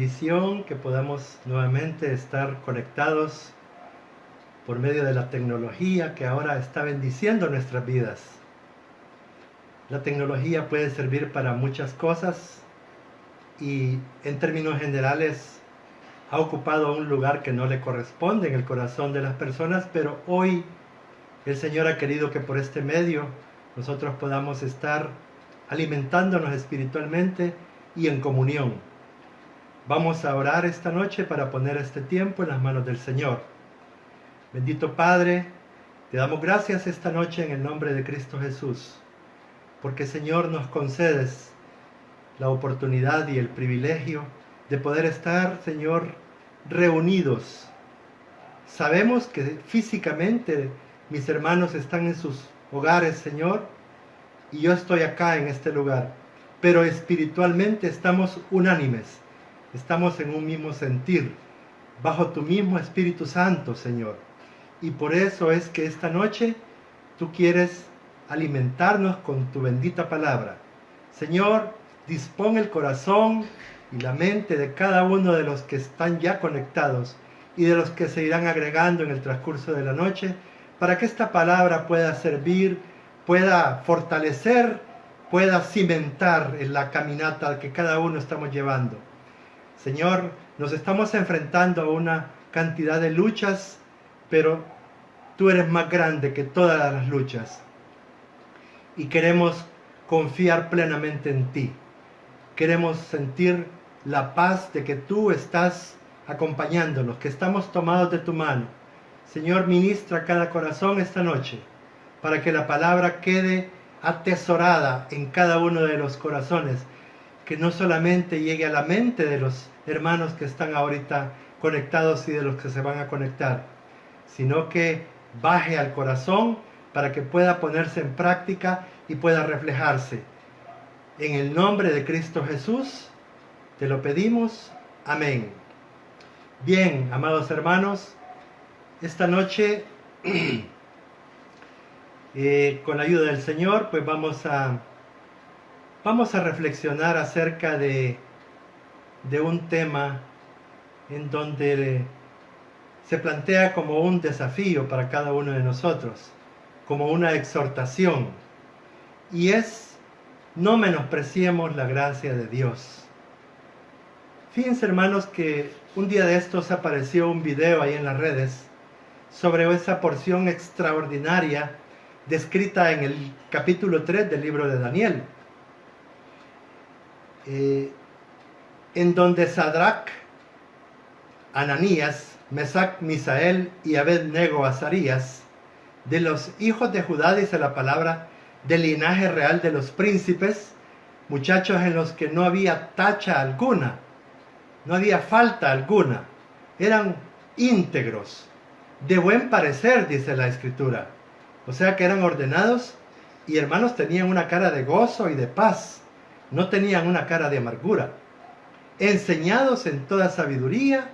bendición que podamos nuevamente estar conectados por medio de la tecnología que ahora está bendiciendo nuestras vidas. La tecnología puede servir para muchas cosas y en términos generales ha ocupado un lugar que no le corresponde en el corazón de las personas, pero hoy el Señor ha querido que por este medio nosotros podamos estar alimentándonos espiritualmente y en comunión. Vamos a orar esta noche para poner este tiempo en las manos del Señor. Bendito Padre, te damos gracias esta noche en el nombre de Cristo Jesús, porque Señor nos concedes la oportunidad y el privilegio de poder estar, Señor, reunidos. Sabemos que físicamente mis hermanos están en sus hogares, Señor, y yo estoy acá en este lugar, pero espiritualmente estamos unánimes, estamos en un mismo sentir, bajo tu mismo Espíritu Santo, Señor. Y por eso es que esta noche tú quieres alimentarnos con tu bendita palabra. Señor, dispón el corazón y la mente de cada uno de los que están ya conectados y de los que se irán agregando en el transcurso de la noche, para que esta palabra pueda servir, pueda fortalecer, pueda cimentar en la caminata que cada uno estamos llevando. Señor, nos estamos enfrentando a una cantidad de luchas, pero tú eres más grande que todas las luchas. Y queremos confiar plenamente en ti. Queremos sentir la paz de que tú estás acompañándonos, que estamos tomados de tu mano. Señor, ministra cada corazón esta noche, para que la palabra quede atesorada en cada uno de los corazones, que no solamente llegue a la mente de los hermanos que están ahorita conectados y de los que se van a conectar, sino que baje al corazón para que pueda ponerse en práctica y pueda reflejarse. En el nombre de Cristo Jesús, te lo pedimos. Amén. Bien, amados hermanos, esta noche, con la ayuda del Señor, pues vamos a reflexionar acerca de un tema en donde se plantea como un desafío para cada uno de nosotros, como una exhortación, y es: no menospreciemos la gracia de Dios. Fíjense, hermanos, que un día de estos apareció un video ahí en las redes sobre esa porción extraordinaria descrita en el capítulo 3 del libro de Daniel, en donde Sadrach, Ananías, Mesac, Misael y Abed-nego, Azarías, de los hijos de Judá, dice la palabra, del linaje real de los príncipes, muchachos en los que no había tacha alguna, no había falta alguna, eran íntegros, de buen parecer, dice la Escritura. O sea que eran ordenados y, hermanos, tenían una cara de gozo y de paz, no tenían una cara de amargura, enseñados en toda sabiduría.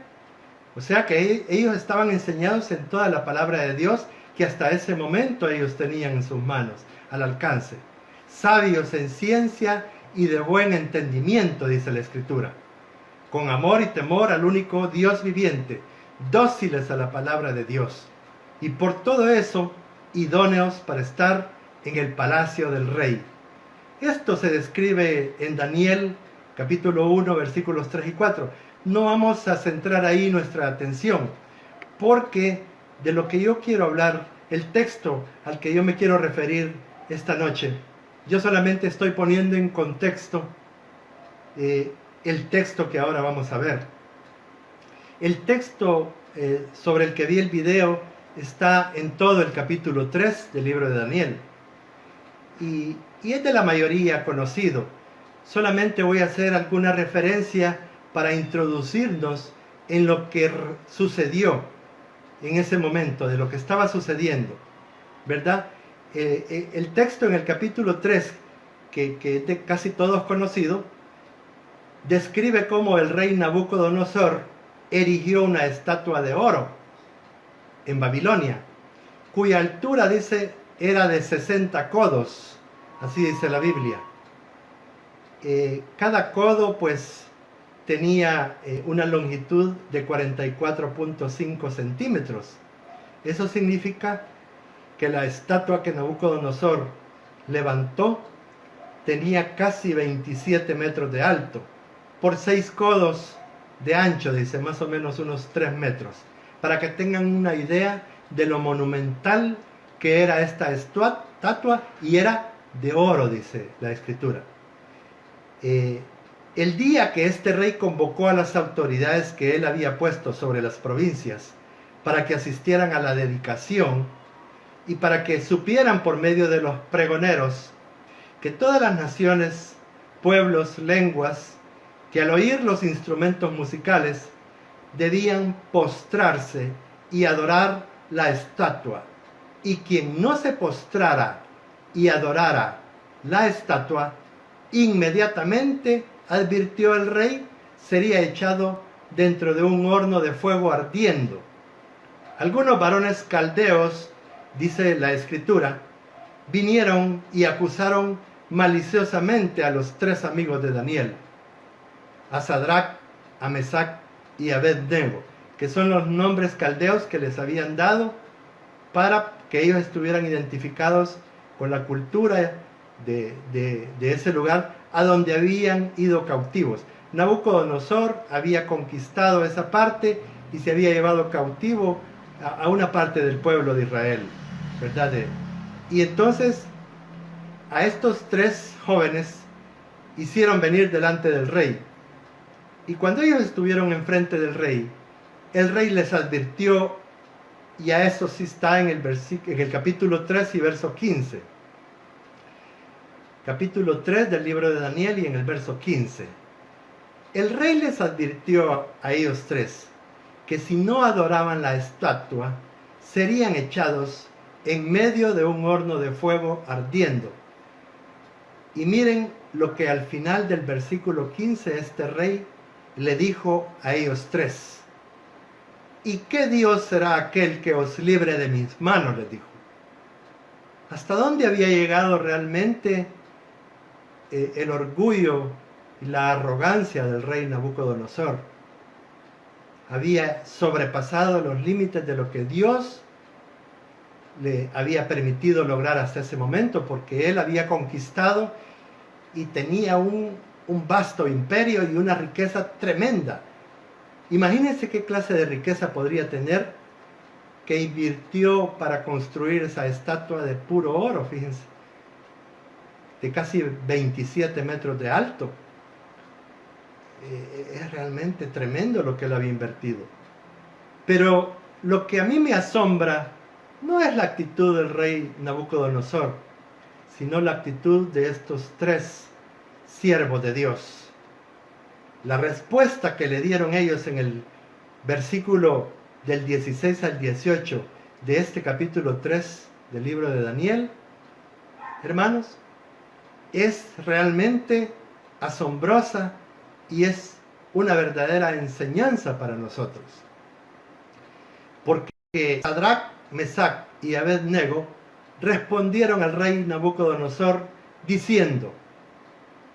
O sea que ellos estaban enseñados en toda la palabra de Dios que hasta ese momento ellos tenían en sus manos, al alcance. Sabios en ciencia y de buen entendimiento, dice la Escritura. Con amor y temor al único Dios viviente, dóciles a la palabra de Dios. Y por todo eso, idóneos para estar en el palacio del rey. Esto se describe en Daniel capítulo 1, versículos 3 y 4. No vamos a centrar ahí nuestra atención, porque de lo que yo quiero hablar, el texto al que yo me quiero referir esta noche, yo solamente estoy poniendo en contexto el texto que ahora vamos a ver. El texto sobre el que vi el video está en todo el capítulo 3 del libro de Daniel, y es de la mayoría conocido. Solamente voy a hacer alguna referencia para introducirnos en lo que sucedió en ese momento, de lo que estaba sucediendo, ¿verdad? El texto en el capítulo 3, que es de casi todos conocido, describe cómo el rey Nabucodonosor erigió una estatua de oro en Babilonia, cuya altura, dice, era de 60 codos, así dice la Biblia. Cada codo, pues, tenía una longitud de 44.5 centímetros. Eso significa que la estatua que Nabucodonosor levantó tenía casi 27 metros de alto, por 6 codos de ancho, dice, más o menos unos 3 metros, para que tengan una idea de lo monumental que era esta estatua, y era de oro, dice la escritura. El día que este rey convocó a las autoridades que él había puesto sobre las provincias para que asistieran a la dedicación y para que supieran por medio de los pregoneros que todas las naciones, pueblos, lenguas, que al oír los instrumentos musicales debían postrarse y adorar la estatua, y quien no se postrara y adorara la estatua, inmediatamente, advirtió el rey, sería echado dentro de un horno de fuego ardiendo. Algunos varones caldeos, dice la escritura, vinieron y acusaron maliciosamente a los 3 amigos de Daniel, a Sadrach, a Mesac y a Abed-nego, que son los nombres caldeos que les habían dado para que ellos estuvieran identificados con la cultura de ese lugar a donde habían ido cautivos. Nabucodonosor había conquistado esa parte y se había llevado cautivo a una parte del pueblo de Israel, ¿verdad? Y entonces a estos 3 jóvenes hicieron venir delante del rey. Y cuando ellos estuvieron enfrente del rey, el rey les advirtió, y a eso sí está en el capítulo 3 y verso 15. Capítulo 3 del libro de Daniel y en el verso 15. El rey les advirtió a ellos 3 que si no adoraban la estatua, serían echados en medio de un horno de fuego ardiendo. Y miren lo que al final del versículo 15 este rey le dijo a ellos 3. ¿Y qué Dios será aquel que os libre de mis manos?, les dijo. ¿Hasta dónde había llegado realmente el orgullo y la arrogancia del rey Nabucodonosor? Había sobrepasado los límites de lo que Dios le había permitido lograr hasta ese momento, porque él había conquistado y tenía un vasto imperio y una riqueza tremenda. Imagínense qué clase de riqueza podría tener, que invirtió para construir esa estatua de puro oro, fíjense, de casi 27 metros de alto. Es realmente tremendo lo que él había invertido. Pero lo que a mí me asombra no es la actitud del rey Nabucodonosor, sino la actitud de estos 3 siervos de Dios. La respuesta que le dieron ellos en el versículo del 16 al 18 de este capítulo 3 del libro de Daniel, hermanos, es realmente asombrosa y es una verdadera enseñanza para nosotros. Porque Sadrach, Mesac y Abed-nego respondieron al rey Nabucodonosor diciendo,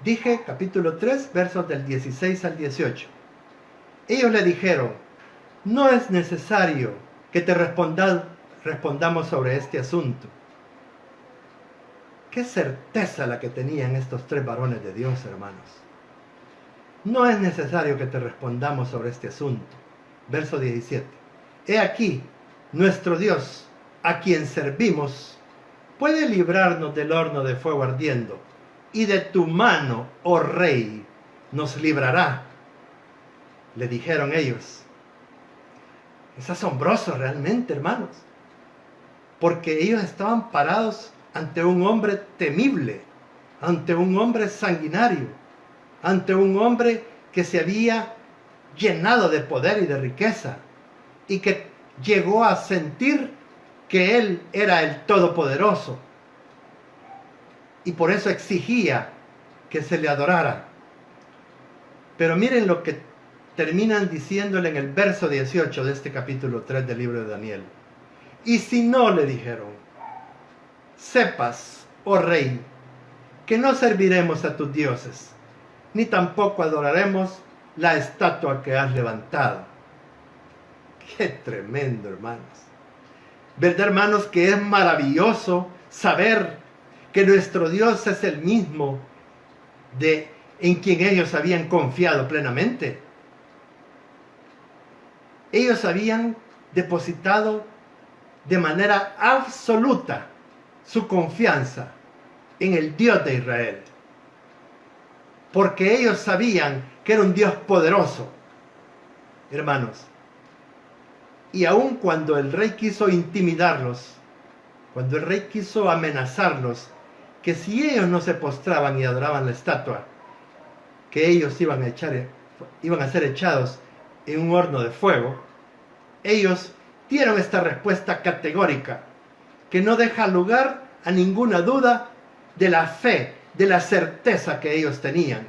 dije capítulo 3 versos del 16 al 18, ellos le dijeron, no es necesario que te respondamos sobre este asunto. Qué certeza la que tenían estos 3 varones de Dios, hermanos. No es necesario que te respondamos sobre este asunto. Verso 17. He aquí, nuestro Dios, a quien servimos, puede librarnos del horno de fuego ardiendo, y de tu mano, oh rey, nos librará. Le dijeron ellos. Es asombroso realmente, hermanos, porque ellos estaban parados ante un hombre temible, ante un hombre sanguinario, ante un hombre que se había llenado de poder y de riqueza, y que llegó a sentir que él era el Todopoderoso, y por eso exigía que se le adorara. Pero miren lo que terminan diciéndole en el verso 18 de este capítulo 3 del libro de Daniel. Y si no, le dijeron, sepas, oh rey, que no serviremos a tus dioses, ni tampoco adoraremos la estatua que has levantado. Qué tremendo, hermanos. ¿Verdad, hermanos, que es maravilloso saber que nuestro Dios es el mismo en quien ellos habían confiado plenamente? Ellos habían depositado de manera absoluta su confianza en el Dios de Israel, porque ellos sabían que era un Dios poderoso, hermanos. Y aun cuando el rey quiso intimidarlos, cuando el rey quiso amenazarlos, que si ellos no se postraban y adoraban la estatua, que ellos iban a ser echados en un horno de fuego, ellos dieron esta respuesta categórica, que no deja lugar a ninguna duda de la fe, de la certeza que ellos tenían.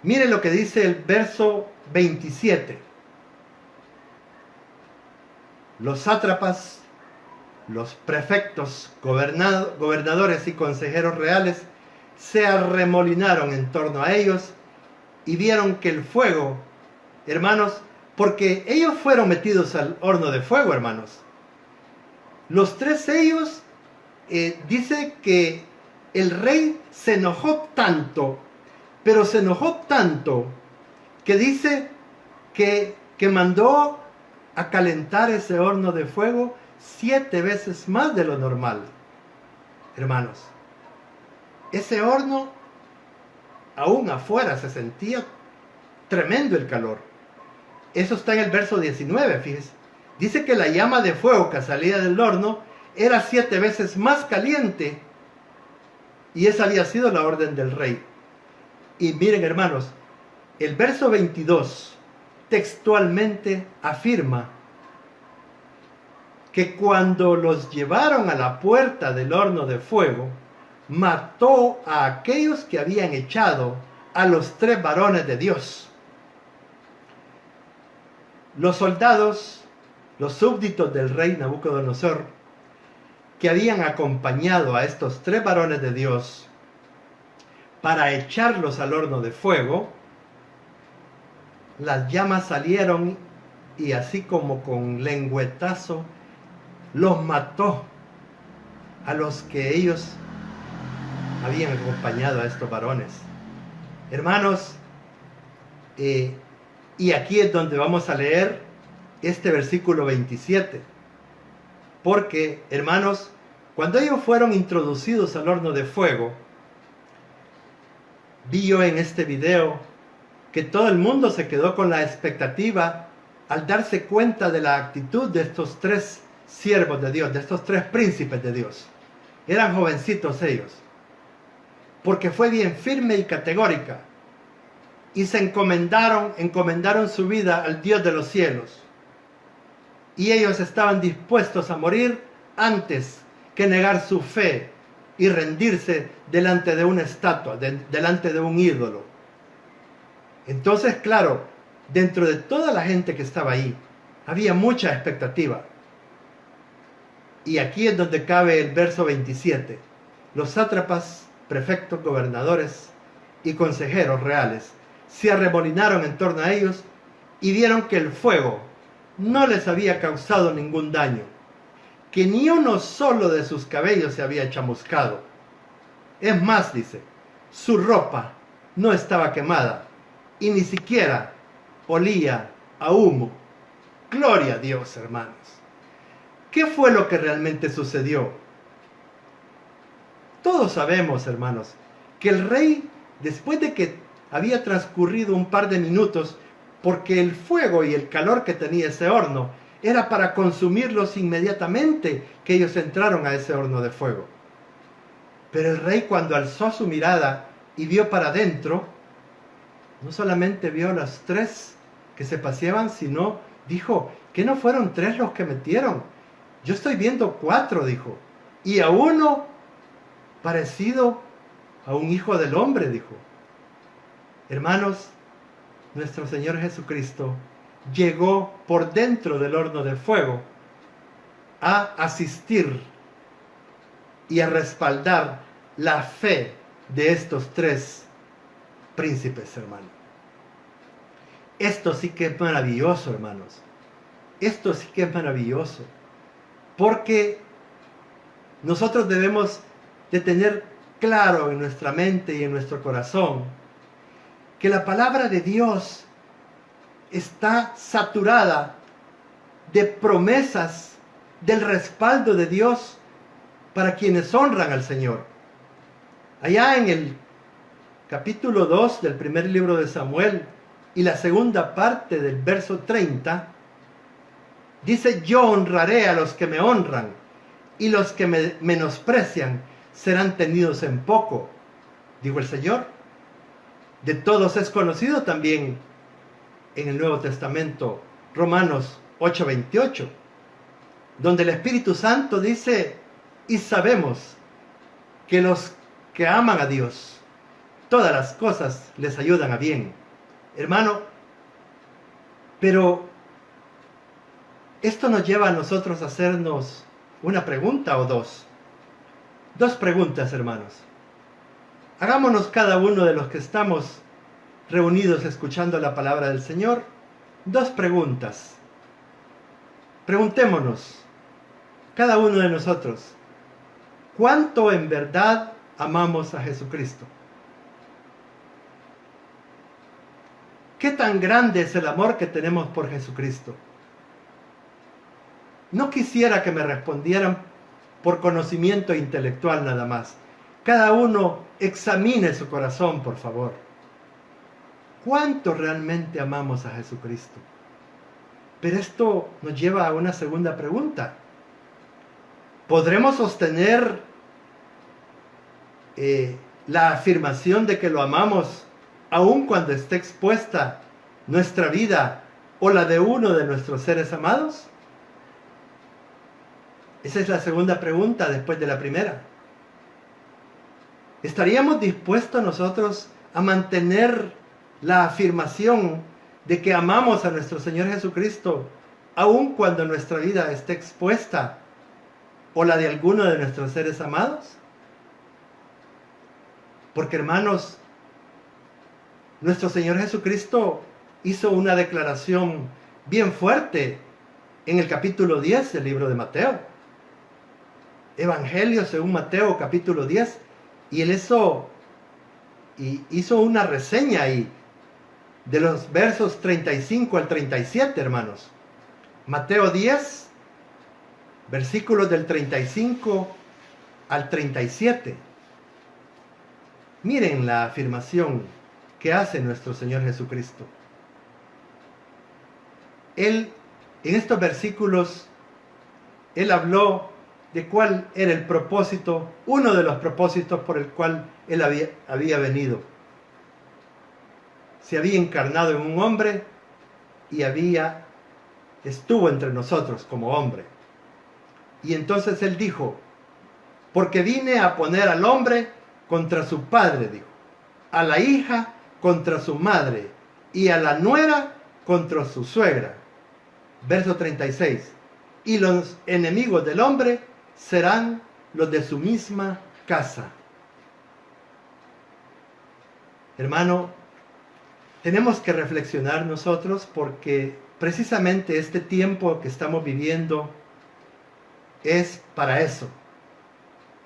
Miren lo que dice el verso 27. Los sátrapas, los prefectos, gobernadores y consejeros reales se arremolinaron en torno a ellos y vieron que el fuego, hermanos, porque ellos fueron metidos al horno de fuego, hermanos. Los tres sellos, dice que el rey se enojó tanto, pero se enojó tanto, que dice que mandó a calentar ese horno de fuego 7 veces más de lo normal. Hermanos, ese horno, aún afuera se sentía tremendo el calor. Eso está en el verso 19, fíjense. Dice que la llama de fuego que salía del horno era 7 veces más caliente, y esa había sido la orden del rey. Y miren, hermanos, el verso 22 textualmente afirma que cuando los llevaron a la puerta del horno de fuego, mató a aquellos que habían echado a los 3 varones de Dios. Los soldados, los súbditos del rey Nabucodonosor, que habían acompañado a estos 3 varones de Dios para echarlos al horno de fuego, las llamas salieron y así como con lengüetazo los mató a los que ellos habían acompañado a estos varones. Hermanos, y aquí es donde vamos a leer este versículo 27. Porque, hermanos, cuando ellos fueron introducidos al horno de fuego, vi yo en este video que todo el mundo se quedó con la expectativa al darse cuenta de la actitud de estos 3 siervos de Dios, de estos 3 príncipes de Dios. Eran jovencitos ellos, porque fue bien firme y categórica, y se encomendaron su vida al Dios de los cielos, y ellos estaban dispuestos a morir antes que negar su fe y rendirse delante de una estatua, delante de un ídolo. Entonces, claro, dentro de toda la gente que estaba ahí, había mucha expectativa. Y aquí es donde cabe el verso 27. Los sátrapas, prefectos, gobernadores y consejeros reales se arremolinaron en torno a ellos y vieron que el fuego no les había causado ningún daño, que ni uno solo de sus cabellos se había chamuscado. Es más, dice, su ropa no estaba quemada y ni siquiera olía a humo. Gloria a Dios, hermanos. ¿Qué fue lo que realmente sucedió? Todos sabemos, hermanos, que el rey, después de que había transcurrido un par de minutos, porque el fuego y el calor que tenía ese horno era para consumirlos inmediatamente que ellos entraron a ese horno de fuego. Pero el rey, cuando alzó su mirada y vio para adentro, no solamente vio a los 3 que se paseaban, sino dijo, ¿que no fueron 3 los que metieron? Yo estoy viendo 4, dijo, y a uno parecido a un hijo del hombre, dijo. Hermanos, nuestro Señor Jesucristo llegó por dentro del horno de fuego a asistir y a respaldar la fe de estos 3 príncipes, hermanos. Esto sí que es maravilloso, hermanos. Esto sí que es maravilloso. Porque nosotros debemos de tener claro en nuestra mente y en nuestro corazón que la palabra de Dios está saturada de promesas del respaldo de Dios para quienes honran al Señor. Allá en el capítulo 2 del primer libro de Samuel y la segunda parte del verso 30, dice: yo honraré a los que me honran, y los que me menosprecian serán tenidos en poco, dijo el Señor. De todos es conocido también en el Nuevo Testamento, Romanos 8:28, donde el Espíritu Santo dice: y sabemos que los que aman a Dios, todas las cosas les ayudan a bien. Hermano, pero esto nos lleva a nosotros a hacernos una pregunta o dos. Dos preguntas, hermanos. Hagámonos cada uno de los que estamos reunidos escuchando la palabra del Señor dos preguntas. Preguntémonos, cada uno de nosotros, ¿cuánto en verdad amamos a Jesucristo? ¿Qué tan grande es el amor que tenemos por Jesucristo? No quisiera que me respondieran por conocimiento intelectual nada más. Cada uno examine su corazón, por favor. ¿Cuánto realmente amamos a Jesucristo? Pero esto nos lleva a una segunda pregunta. ¿Podremos sostener la afirmación de que lo amamos aun cuando esté expuesta nuestra vida o la de uno de nuestros seres amados? Esa es la segunda pregunta después de la primera. ¿Estaríamos dispuestos nosotros a mantener la afirmación de que amamos a nuestro Señor Jesucristo aun cuando nuestra vida esté expuesta o la de alguno de nuestros seres amados? Porque, hermanos, nuestro Señor Jesucristo hizo una declaración bien fuerte en el capítulo 10 del libro de Mateo. Evangelio según Mateo, capítulo 10. Y él hizo una reseña ahí de los versos 35 al 37, hermanos. Mateo 10, versículos del 35 al 37. Miren la afirmación que hace nuestro Señor Jesucristo. Él, en estos versículos, Él habló de cuál era el propósito, uno de los propósitos por el cual Él había venido. Se había encarnado en un hombre y estuvo entre nosotros como hombre. Y entonces Él dijo: porque vine a poner al hombre contra su padre, dijo, a la hija contra su madre y a la nuera contra su suegra. Verso 36. Y los enemigos del hombre serán los de su misma casa. Hermano, tenemos que reflexionar nosotros porque precisamente este tiempo que estamos viviendo es para eso.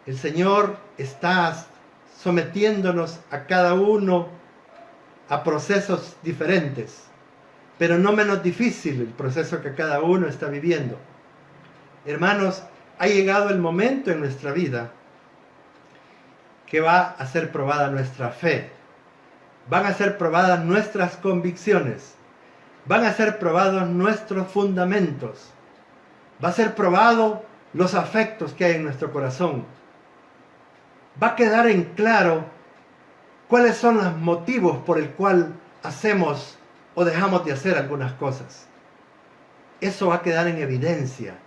El Señor está sometiéndonos a cada uno a procesos diferentes, pero no menos difícil el proceso que cada uno está viviendo. Hermanos, ha llegado el momento en nuestra vida que va a ser probada nuestra fe, van a ser probadas nuestras convicciones, van a ser probados nuestros fundamentos, va a ser probado los afectos que hay en nuestro corazón. Va a quedar en claro cuáles son los motivos por el cual hacemos o dejamos de hacer algunas cosas. Eso va a quedar en evidencia.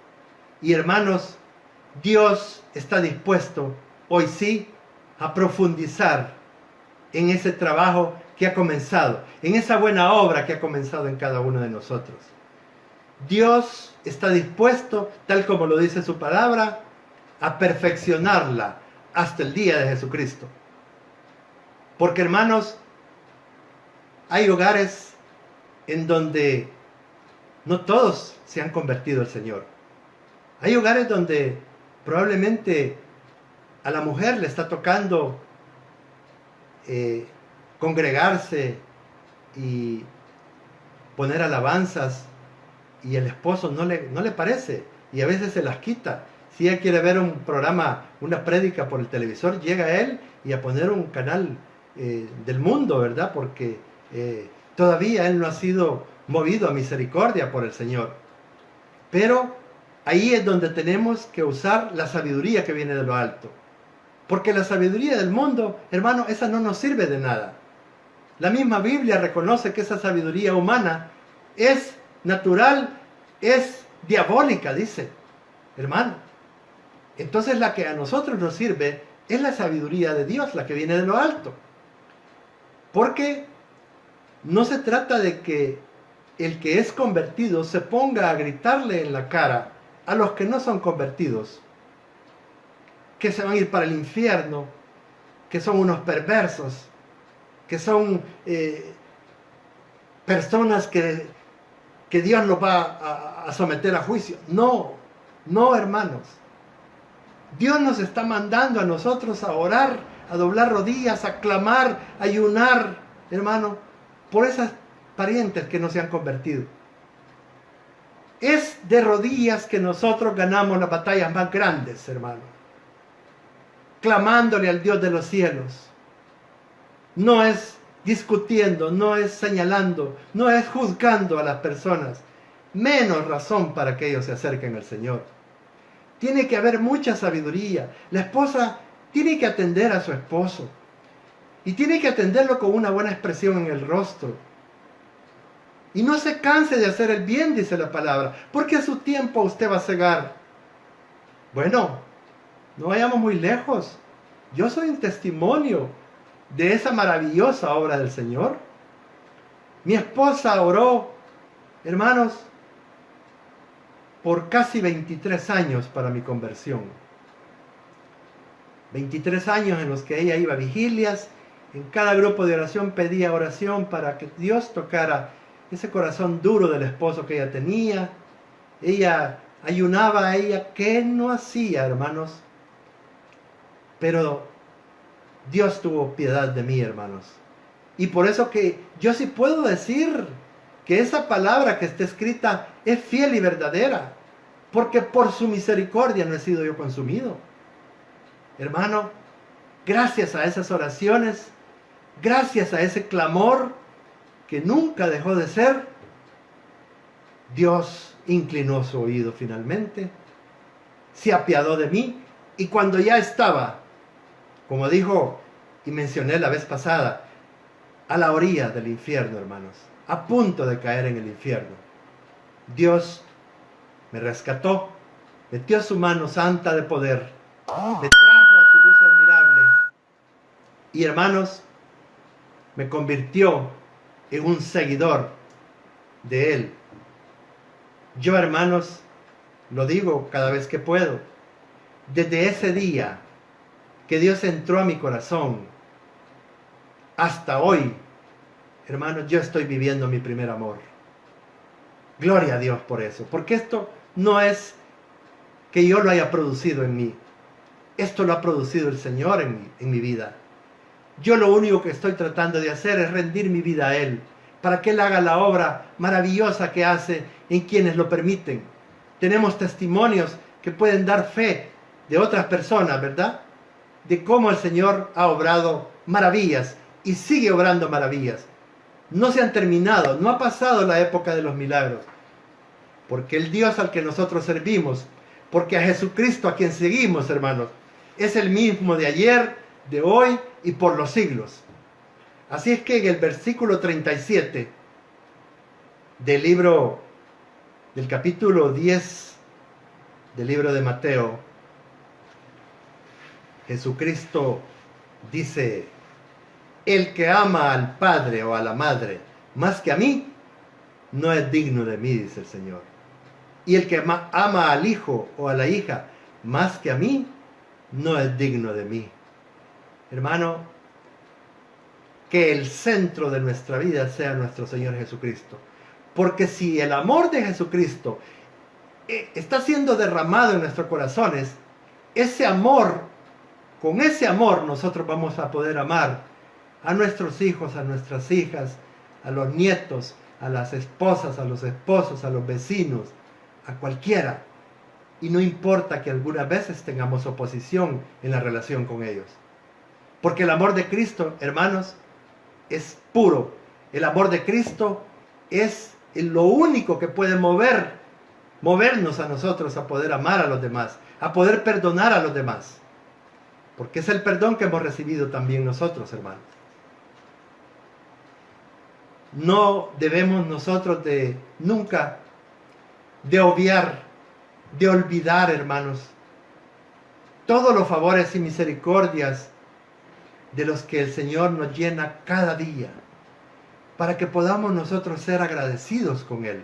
Y hermanos, Dios está dispuesto hoy sí a profundizar en ese trabajo que ha comenzado, en esa buena obra que ha comenzado en cada uno de nosotros. Dios está dispuesto, tal como lo dice su palabra, a perfeccionarla hasta el día de Jesucristo. Porque, hermanos, hay hogares en donde no todos se han convertido al Señor. Hay hogares donde probablemente a la mujer le está tocando congregarse y poner alabanzas, y el esposo no le parece, y a veces se las quita. Si ella quiere ver un programa, una prédica por el televisor, llega él y a poner un canal del mundo, ¿verdad? Porque todavía él no ha sido movido a misericordia por el Señor. Pero ahí es donde tenemos que usar la sabiduría que viene de lo alto. Porque la sabiduría del mundo, hermano, esa no nos sirve de nada. La misma Biblia reconoce que esa sabiduría humana es natural, es diabólica, dice, hermano. Entonces la que a nosotros nos sirve es la sabiduría de Dios, la que viene de lo alto. Porque no se trata de que el que es convertido se ponga a gritarle en la cara a los que no son convertidos, que se van a ir para el infierno, que son unos perversos, que son personas que Dios los va a someter a juicio. No, no, hermanos. Dios nos está mandando a nosotros a orar, a doblar rodillas, a clamar, a ayunar, hermano, por esas parientes que no se han convertido. Es de rodillas que nosotros ganamos las batallas más grandes, hermano. Clamándole al Dios de los cielos. No es discutiendo, no es señalando, no es juzgando a las personas. Menos razón para que ellos se acerquen al Señor. Tiene que haber mucha sabiduría. La esposa tiene que atender a su esposo. Y tiene que atenderlo con una buena expresión en el rostro. Y no se canse de hacer el bien, dice la palabra, porque a su tiempo usted va a cegar. Bueno, no vayamos muy lejos. Yo soy un testimonio de esa maravillosa obra del Señor. Mi esposa oró, hermanos, por casi 23 años para mi conversión. 23 años en los que ella iba a vigilias. En cada grupo de oración pedía oración para que Dios tocara ese corazón duro del esposo que ella tenía. Ella ayunaba, ¿qué no hacía, hermanos? Pero Dios tuvo piedad de mí, hermanos. Y por eso que yo sí puedo decir que esa palabra que está escrita es fiel y verdadera. Porque por su misericordia no he sido yo consumido. Hermano, gracias a esas oraciones, gracias a ese clamor que nunca dejó de ser, Dios inclinó su oído finalmente, se apiadó de mí, y cuando ya estaba, como dijo y mencioné la vez pasada, a la orilla del infierno, hermanos, a punto de caer en el infierno, Dios me rescató, metió su mano santa de poder, me trajo a su luz admirable, y hermanos, me convirtió en un seguidor de Él. Yo, hermanos, lo digo cada vez que puedo, desde ese día que Dios entró a mi corazón hasta hoy, hermanos, yo estoy viviendo mi primer amor. Gloria a Dios por eso, porque esto no es que yo lo haya producido en mí, esto lo ha producido el Señor en mi vida. Yo lo único que estoy tratando de hacer es rendir mi vida a Él, para que Él haga la obra maravillosa que hace en quienes lo permiten. Tenemos testimonios que pueden dar fe de otras personas, ¿verdad? De cómo el Señor ha obrado maravillas y sigue obrando maravillas. No se han terminado, no ha pasado la época de los milagros. Porque el Dios al que nosotros servimos, porque a Jesucristo a quien seguimos, hermanos, es el mismo de ayer, de hoy y por los siglos. Así es que en el versículo 37 del capítulo 10 del libro de Mateo, Jesucristo dice: el que ama al padre o a la madre más que a mí, no es digno de mí, dice el Señor. Y el que ama al hijo o a la hija más que a mí, no es digno de mí. Hermano, que el centro de nuestra vida sea nuestro Señor Jesucristo. Porque si el amor de Jesucristo está siendo derramado en nuestros corazones, ese amor, con ese amor nosotros vamos a poder amar a nuestros hijos, a nuestras hijas, a los nietos, a las esposas, a los esposos, a los vecinos, a cualquiera. Y no importa que algunas veces tengamos oposición en la relación con ellos. Porque el amor de Cristo, hermanos, es puro. El amor de Cristo es lo único que puede movernos a nosotros a poder amar a los demás, a poder perdonar a los demás. Porque es el perdón que hemos recibido también nosotros, hermanos. No debemos nosotros nunca de obviar, de olvidar, hermanos, todos los favores y misericordias de los que el Señor nos llena cada día, para que podamos nosotros ser agradecidos con Él,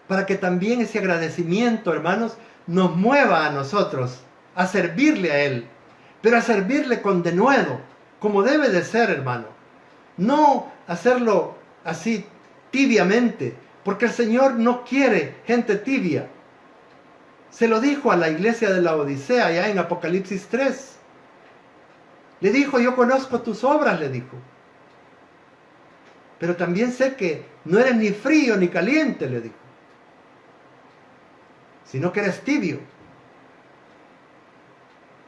para que también ese agradecimiento, hermanos, nos mueva a nosotros a servirle a Él, pero a servirle con denuedo, como debe de ser, hermano. No hacerlo así tibiamente, porque el Señor no quiere gente tibia. Se lo dijo a la iglesia de la Odisea, ya en Apocalipsis 3. Le dijo, yo conozco tus obras, le dijo. Pero también sé que no eres ni frío ni caliente, le dijo. Sino que eres tibio.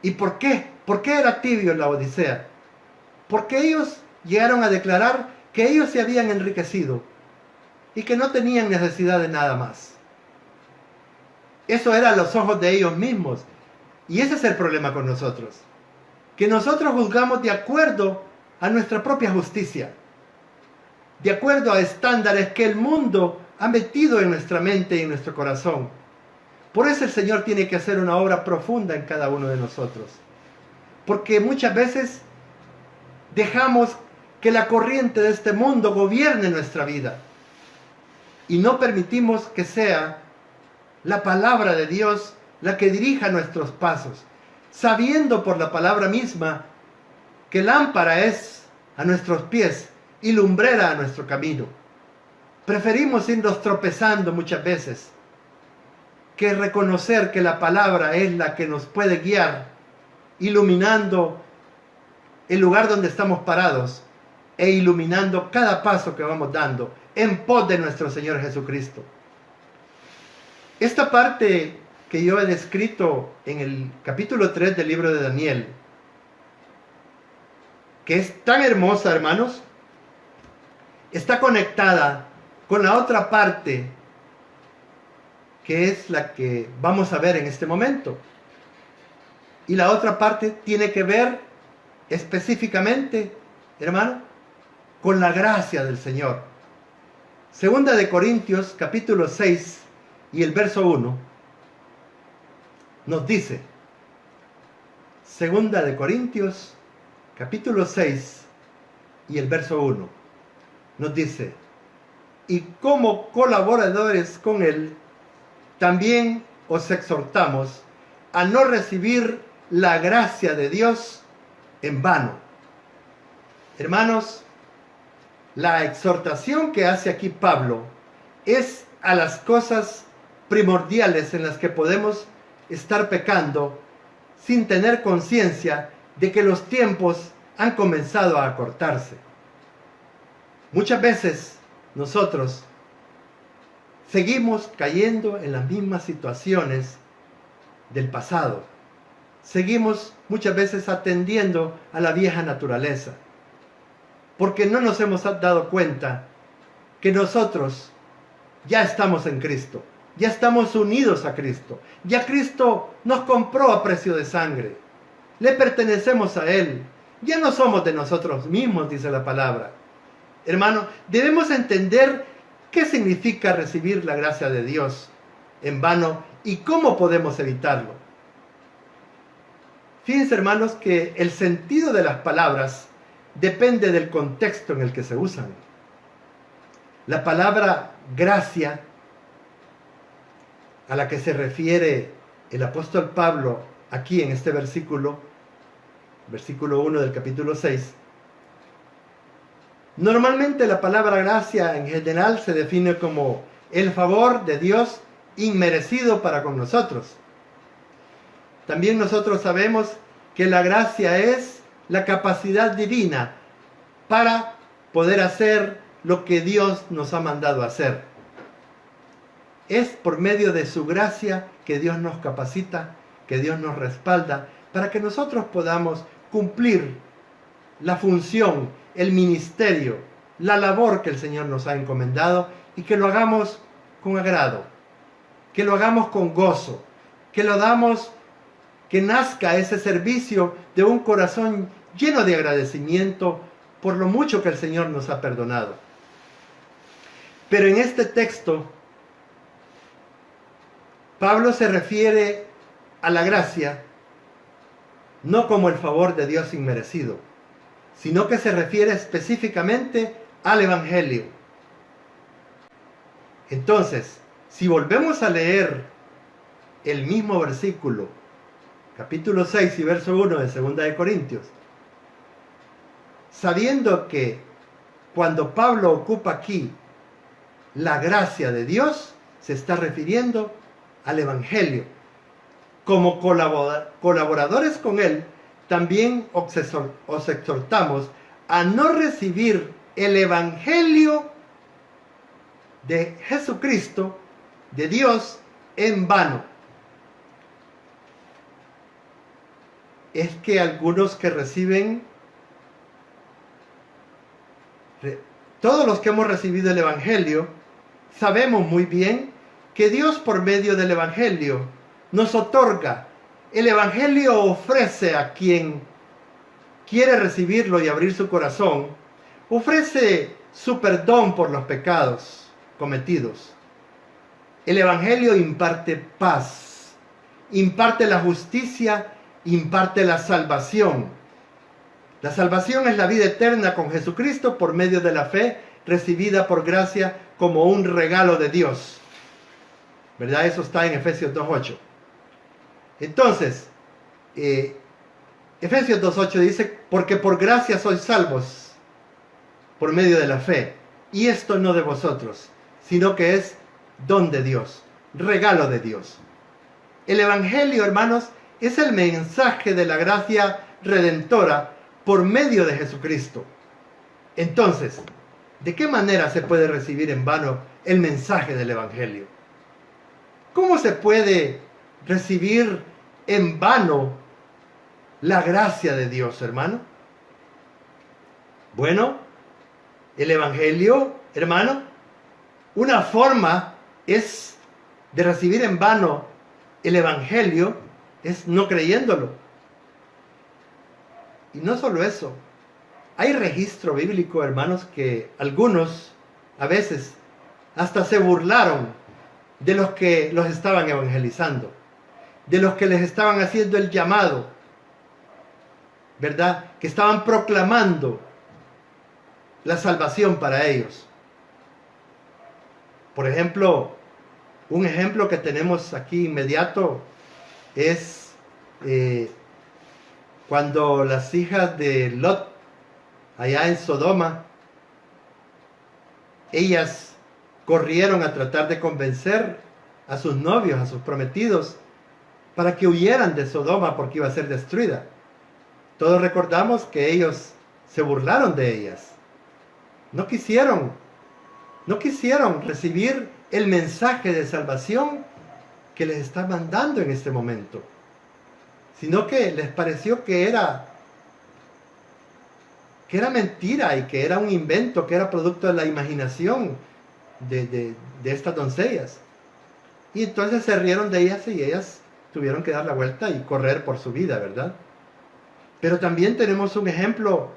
¿Y por qué? ¿Por qué era tibio en la Odisea? Porque ellos llegaron a declarar que ellos se habían enriquecido y que no tenían necesidad de nada más. Eso era a los ojos de ellos mismos. Y ese es el problema con nosotros. Que nosotros juzgamos de acuerdo a nuestra propia justicia. De acuerdo a estándares que el mundo ha metido en nuestra mente y en nuestro corazón. Por eso el Señor tiene que hacer una obra profunda en cada uno de nosotros. Porque muchas veces dejamos que la corriente de este mundo gobierne nuestra vida. Y no permitimos que sea la palabra de Dios la que dirija nuestros pasos, sabiendo por la palabra misma que lámpara es a nuestros pies y lumbrera a nuestro camino. Preferimos irnos tropezando muchas veces que reconocer que la palabra es la que nos puede guiar, iluminando el lugar donde estamos parados e iluminando cada paso que vamos dando en pos de nuestro Señor Jesucristo. Esta parte que yo he descrito en el capítulo 3 del libro de Daniel, que es tan hermosa, hermanos, está conectada con la otra parte, que es la que vamos a ver en este momento. Y la otra parte tiene que ver específicamente, hermano, con la gracia del Señor. Segunda de Corintios, capítulo 6, y el verso 1, nos dice, Segunda de Corintios, capítulo 6, y el verso 1, nos dice, y como colaboradores con Él, también os exhortamos a no recibir la gracia de Dios en vano. Hermanos, la exhortación que hace aquí Pablo es a las cosas primordiales en las que podemos estar pecando sin tener conciencia de que los tiempos han comenzado a acortarse. Muchas veces nosotros seguimos cayendo en las mismas situaciones del pasado. Seguimos muchas veces atendiendo a la vieja naturaleza, porque no nos hemos dado cuenta que nosotros ya estamos en Cristo, ya estamos unidos a Cristo, ya Cristo nos compró a precio de sangre, le pertenecemos a Él, ya no somos de nosotros mismos, dice la palabra. Hermano, debemos entender qué significa recibir la gracia de Dios en vano y cómo podemos evitarlo. Fíjense, hermanos, que el sentido de las palabras depende del contexto en el que se usan. La palabra gracia, a la que se refiere el apóstol Pablo aquí en este versículo 1 del capítulo 6, Normalmente la palabra gracia en general se define como el favor de Dios inmerecido para con nosotros. También nosotros sabemos que la gracia es la capacidad divina para poder hacer lo que Dios nos ha mandado hacer. Es por medio de su gracia que Dios nos capacita, que Dios nos respalda, para que nosotros podamos cumplir la función, el ministerio, la labor que el Señor nos ha encomendado, y que lo hagamos con agrado, que lo hagamos con gozo, que lo damos, que nazca ese servicio de un corazón lleno de agradecimiento por lo mucho que el Señor nos ha perdonado. Pero en este texto, Pablo se refiere a la gracia no como el favor de Dios inmerecido, sino que se refiere específicamente al Evangelio. Entonces, si volvemos a leer el mismo versículo, capítulo 6 y verso 1 de 2 de Corintios, sabiendo que cuando Pablo ocupa aquí la gracia de Dios, se está refiriendo al Evangelio. Como colaboradores con Él, también os exhortamos a no recibir el Evangelio de Jesucristo, de Dios, en vano. Es que algunos que reciben, todos los que hemos recibido el Evangelio, sabemos muy bien que Dios por medio del Evangelio nos otorga. El Evangelio ofrece a quien quiere recibirlo y abrir su corazón, ofrece su perdón por los pecados cometidos. El Evangelio imparte paz, imparte la justicia, imparte la salvación. La salvación es la vida eterna con Jesucristo por medio de la fe recibida por gracia como un regalo de Dios. ¿Verdad? Eso está en Efesios 2.8. Entonces, Efesios 2.8 dice, porque por gracia sois salvos por medio de la fe. Y esto no de vosotros, sino que es don de Dios, regalo de Dios. El Evangelio, hermanos, es el mensaje de la gracia redentora por medio de Jesucristo. Entonces, ¿de qué manera se puede recibir en vano el mensaje del Evangelio? ¿Cómo se puede recibir en vano la gracia de Dios, hermano? Bueno, el Evangelio, hermano, una forma es de recibir en vano el Evangelio, es no creyéndolo. Y no solo eso, hay registro bíblico, hermanos, que algunos a veces hasta se burlaron de los que los estaban evangelizando, de los que les estaban haciendo el llamado, ¿verdad? Que estaban proclamando la salvación para ellos. Por ejemplo, un ejemplo que tenemos aquí inmediato es cuando las hijas de Lot, allá en Sodoma, ellas corrieron a tratar de convencer a sus novios, a sus prometidos, para que huyeran de Sodoma porque iba a ser destruida. Todos recordamos que ellos se burlaron de ellas. No quisieron recibir el mensaje de salvación que les está mandando en este momento, sino que les pareció que era mentira y que era un invento, que era producto de la imaginación de estas doncellas. Y entonces se rieron de ellas y ellas tuvieron que dar la vuelta y correr por su vida, ¿verdad? Pero también tenemos un ejemplo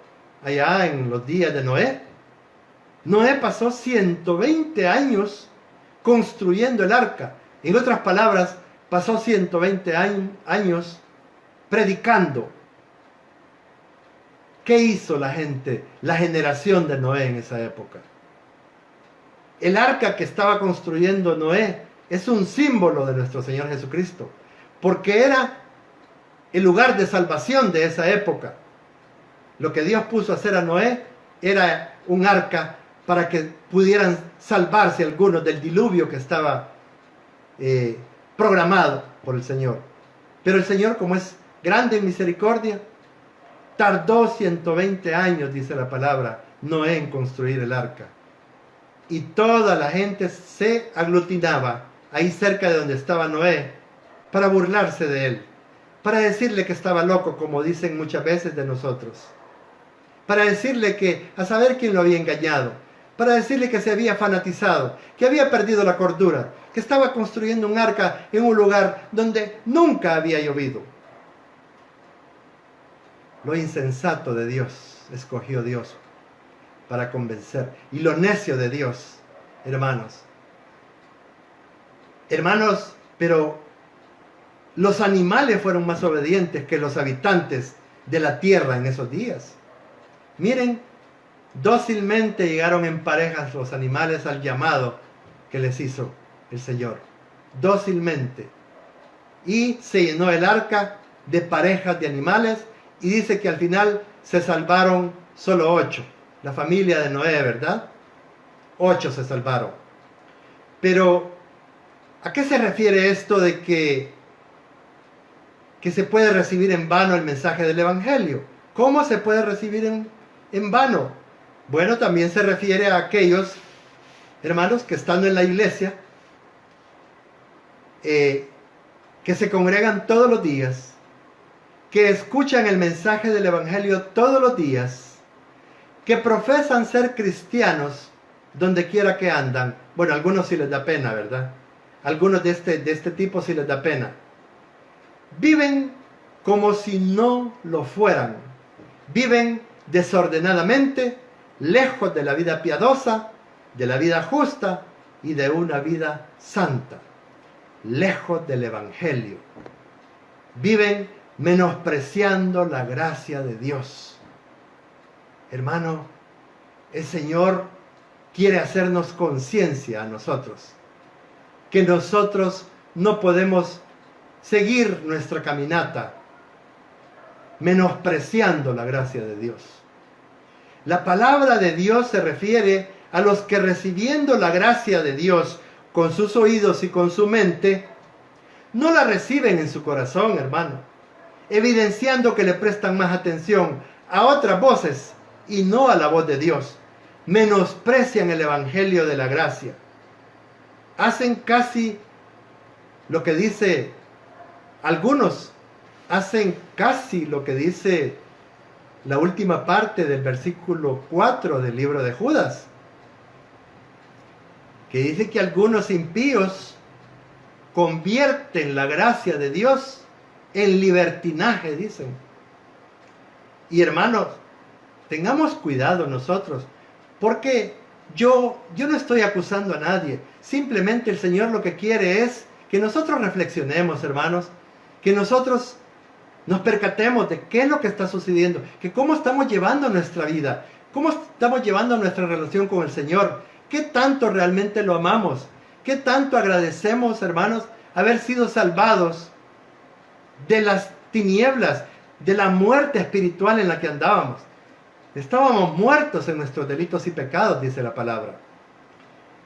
allá en los días de Noé. Noé pasó 120 años construyendo el arca. En otras palabras, pasó 120 años predicando. ¿Qué hizo la gente, la generación de Noé en esa época? El arca que estaba construyendo Noé es un símbolo de nuestro Señor Jesucristo, porque era el lugar de salvación de esa época. Lo que Dios puso a hacer a Noé era un arca para que pudieran salvarse algunos del diluvio que estaba programado por el Señor. Pero el Señor, como es grande en misericordia, tardó 120 años, dice la palabra, Noé en construir el arca. Y toda la gente se aglutinaba ahí cerca de donde estaba Noé para burlarse de él, para decirle que estaba loco, como dicen muchas veces de nosotros, para decirle que a saber quién lo había engañado, para decirle que se había fanatizado, que había perdido la cordura, que estaba construyendo un arca en un lugar donde nunca había llovido. Lo insensato de Dios escogió Dios para convencer, y lo necio de Dios, hermanos, pero los animales fueron más obedientes que los habitantes de la tierra en esos días. Miren, dócilmente llegaron en parejas los animales al llamado que les hizo el Señor. Dócilmente. Y se llenó el arca de parejas de animales, y dice que al final se salvaron solo 8. La familia de Noé, ¿verdad? 8 se salvaron. Pero, ¿a qué se refiere esto de que se puede recibir en vano el mensaje del Evangelio? ¿Cómo se puede recibir en vano? Bueno, también se refiere a aquellos hermanos que estando en la iglesia, que se congregan todos los días, que escuchan el mensaje del Evangelio todos los días, que profesan ser cristianos donde quiera que andan. Bueno, a algunos sí les da pena, ¿verdad? Algunos de este tipo sí les da pena. Viven como si no lo fueran. Viven desordenadamente, lejos de la vida piadosa, de la vida justa y de una vida santa. Lejos del Evangelio. Viven menospreciando la gracia de Dios. Hermano, el Señor quiere hacernos conciencia a nosotros, que nosotros no podemos seguir nuestra caminata menospreciando la gracia de Dios. La palabra de Dios se refiere a los que recibiendo la gracia de Dios con sus oídos y con su mente, no la reciben en su corazón, hermano, evidenciando que le prestan más atención a otras voces y no a la voz de Dios. Menosprecian el Evangelio de la gracia. Hacen casi lo que dice, algunos hacen casi lo que dice la última parte del versículo 4 del libro de Judas, que dice que algunos impíos convierten la gracia de Dios en libertinaje, dicen. Y hermanos, tengamos cuidado nosotros, porque yo no estoy acusando a nadie. Simplemente el Señor lo que quiere es que nosotros reflexionemos, hermanos, que nosotros nos percatemos de qué es lo que está sucediendo, que cómo estamos llevando nuestra vida, cómo estamos llevando nuestra relación con el Señor, qué tanto realmente lo amamos, qué tanto agradecemos, hermanos, haber sido salvados de las tinieblas, de la muerte espiritual en la que andábamos. Estábamos muertos en nuestros delitos y pecados, dice la palabra.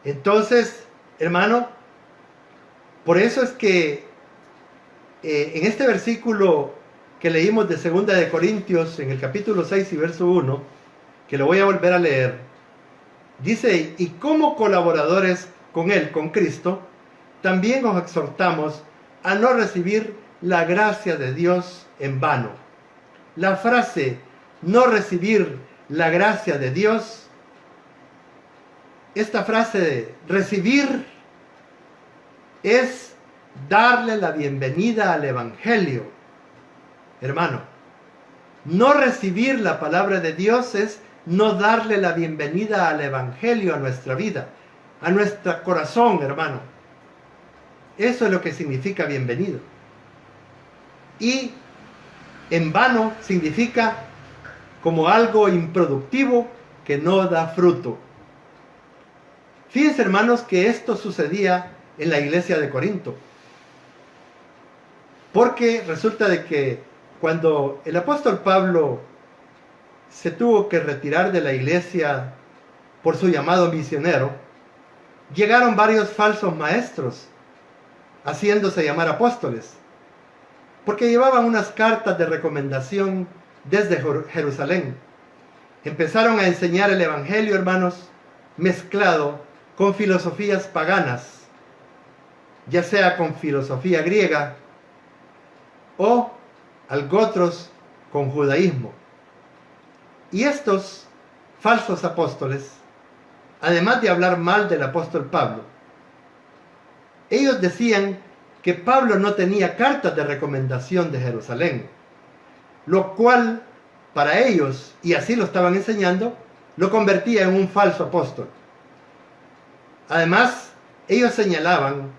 Entonces, hermano, por eso es que en este versículo que leímos de 2 de Corintios, en el capítulo 6 y verso 1, que lo voy a volver a leer, dice: y como colaboradores con Él, con Cristo, también os exhortamos a no recibir la gracia de Dios en vano. La frase no recibir la gracia de Dios, esta frase de recibir es darle la bienvenida al Evangelio. Hermano, no recibir la palabra de Dios es no darle la bienvenida al Evangelio a nuestra vida, a nuestro corazón, hermano. Eso es lo que significa bienvenido. Y en vano significa como algo improductivo que no da fruto. Fíjense, hermanos, que esto sucedía en la iglesia de Corinto. Porque resulta de que cuando el apóstol Pablo se tuvo que retirar de la iglesia por su llamado misionero, llegaron varios falsos maestros, haciéndose llamar apóstoles, porque llevaban unas cartas de recomendación desde Jerusalén. Empezaron a enseñar el Evangelio, hermanos, mezclado con filosofías paganas, ya sea con filosofía griega o otros con judaísmo. Y estos falsos apóstoles, además de hablar mal del apóstol Pablo, ellos decían que Pablo no tenía cartas de recomendación de Jerusalén, lo cual para ellos, y así lo estaban enseñando, lo convertía en un falso apóstol. Además, ellos señalaban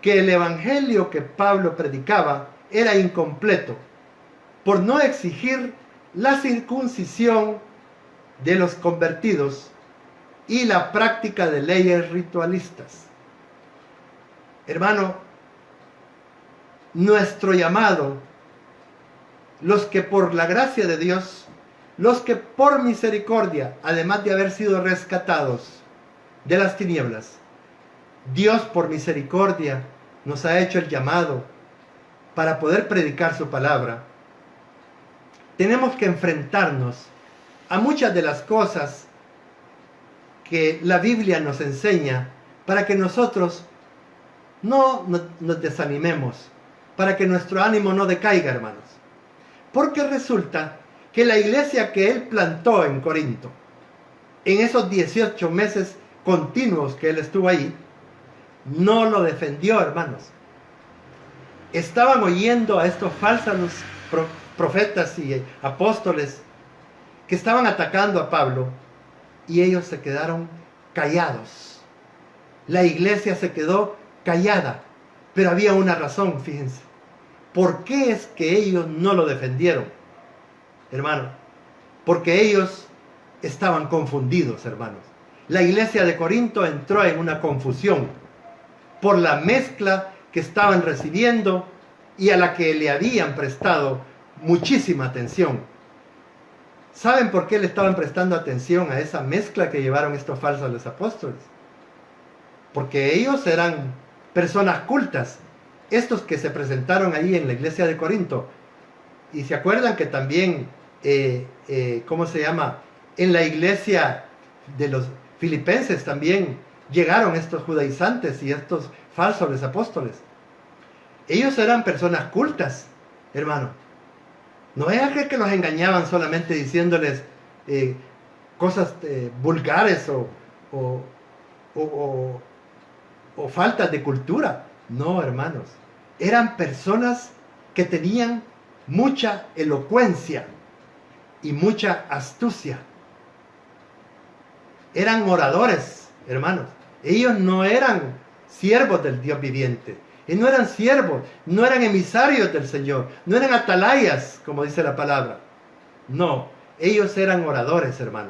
que el evangelio que Pablo predicaba era incompleto por no exigir la circuncisión de los convertidos y la práctica de leyes ritualistas. Hermano, nuestro llamado, los que por la gracia de Dios, los que por misericordia, además de haber sido rescatados de las tinieblas, Dios por misericordia nos ha hecho el llamado para poder predicar su palabra. Tenemos que enfrentarnos a muchas de las cosas que la Biblia nos enseña para que nosotros no nos desanimemos, para que nuestro ánimo no decaiga, hermanos. Porque resulta que la iglesia que él plantó en Corinto, en esos 18 meses continuos que él estuvo ahí, no lo defendió, hermanos. Estaban oyendo a estos falsos profetas y apóstoles que estaban atacando a Pablo y ellos se quedaron callados. La iglesia se quedó callada, pero había una razón, fíjense. ¿Por qué es que ellos no lo defendieron, hermano? Porque ellos estaban confundidos, hermanos. La iglesia de Corinto entró en una confusión por la mezcla que estaban recibiendo y a la que le habían prestado muchísima atención. ¿Saben por qué le estaban prestando atención a esa mezcla que llevaron estos falsos apóstoles? Porque ellos eran personas cultas, estos que se presentaron ahí en la iglesia de Corinto. Y se acuerdan que también, ¿cómo se llama? En la iglesia de los filipenses también llegaron estos judaizantes y estos falsos apóstoles. Ellos eran personas cultas, hermano. No es que los engañaban solamente diciéndoles cosas vulgares o faltas de cultura. No, hermanos. Eran personas que tenían mucha elocuencia y mucha astucia. Eran oradores, hermanos. Ellos no eran siervos del Dios viviente. Y no eran siervos, no eran emisarios del Señor, no eran atalayas, como dice la palabra. No, ellos eran oradores, hermano.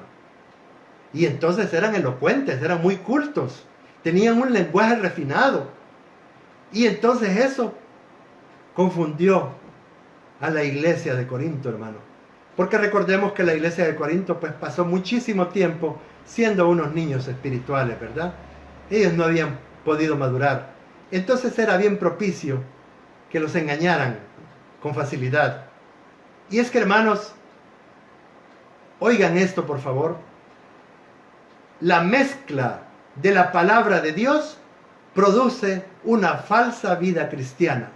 Y entonces eran elocuentes, eran muy cultos, tenían un lenguaje refinado. Y entonces eso confundió a la iglesia de Corinto, hermano. Porque recordemos que la iglesia de Corinto pues pasó muchísimo tiempo siendo unos niños espirituales, ¿verdad? Ellos no habían podido madurar. Entonces era bien propicio que los engañaran con facilidad. Y es que, hermanos, oigan esto por favor. La mezcla de la palabra de Dios produce una falsa vida cristiana.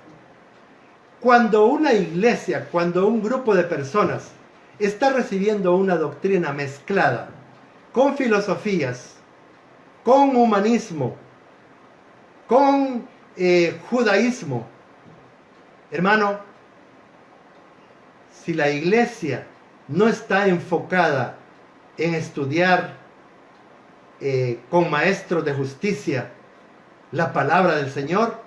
Cuando una iglesia, cuando un grupo de personas está recibiendo una doctrina mezclada con filosofías, con humanismo, con judaísmo, hermano, si la iglesia no está enfocada en estudiar con maestros de justicia la palabra del Señor,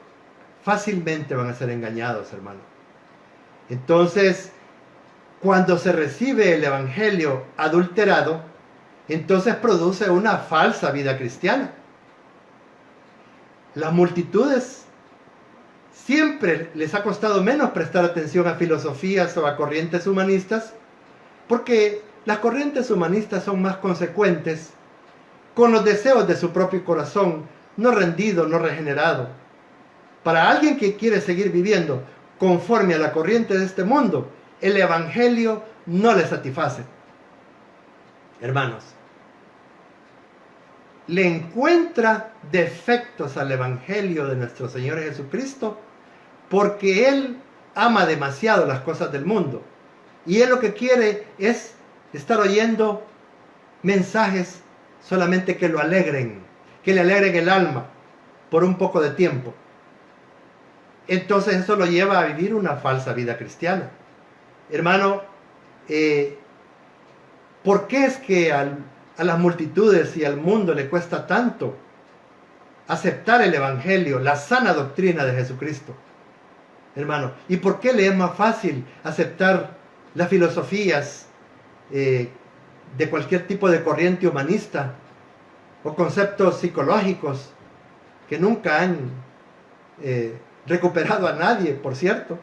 fácilmente van a ser engañados, hermano. Entonces, cuando se recibe el evangelio adulterado, entonces produce una falsa vida cristiana. Las multitudes siempre les ha costado menos prestar atención a filosofías o a corrientes humanistas, porque las corrientes humanistas son más consecuentes con los deseos de su propio corazón, no rendido, no regenerado. Para alguien que quiere seguir viviendo conforme a la corriente de este mundo, el Evangelio no le satisface. Hermanos, le encuentra defectos al Evangelio de nuestro Señor Jesucristo porque Él ama demasiado las cosas del mundo. Y Él lo que quiere es estar oyendo mensajes solamente que lo alegren, que le alegren el alma por un poco de tiempo. Entonces eso lo lleva a vivir una falsa vida cristiana. Hermano, ¿por qué es que a las multitudes y al mundo le cuesta tanto aceptar el Evangelio, la sana doctrina de Jesucristo? Hermano, ¿y por qué le es más fácil aceptar las filosofías de cualquier tipo de corriente humanista o conceptos psicológicos que nunca han recuperado a nadie, por cierto?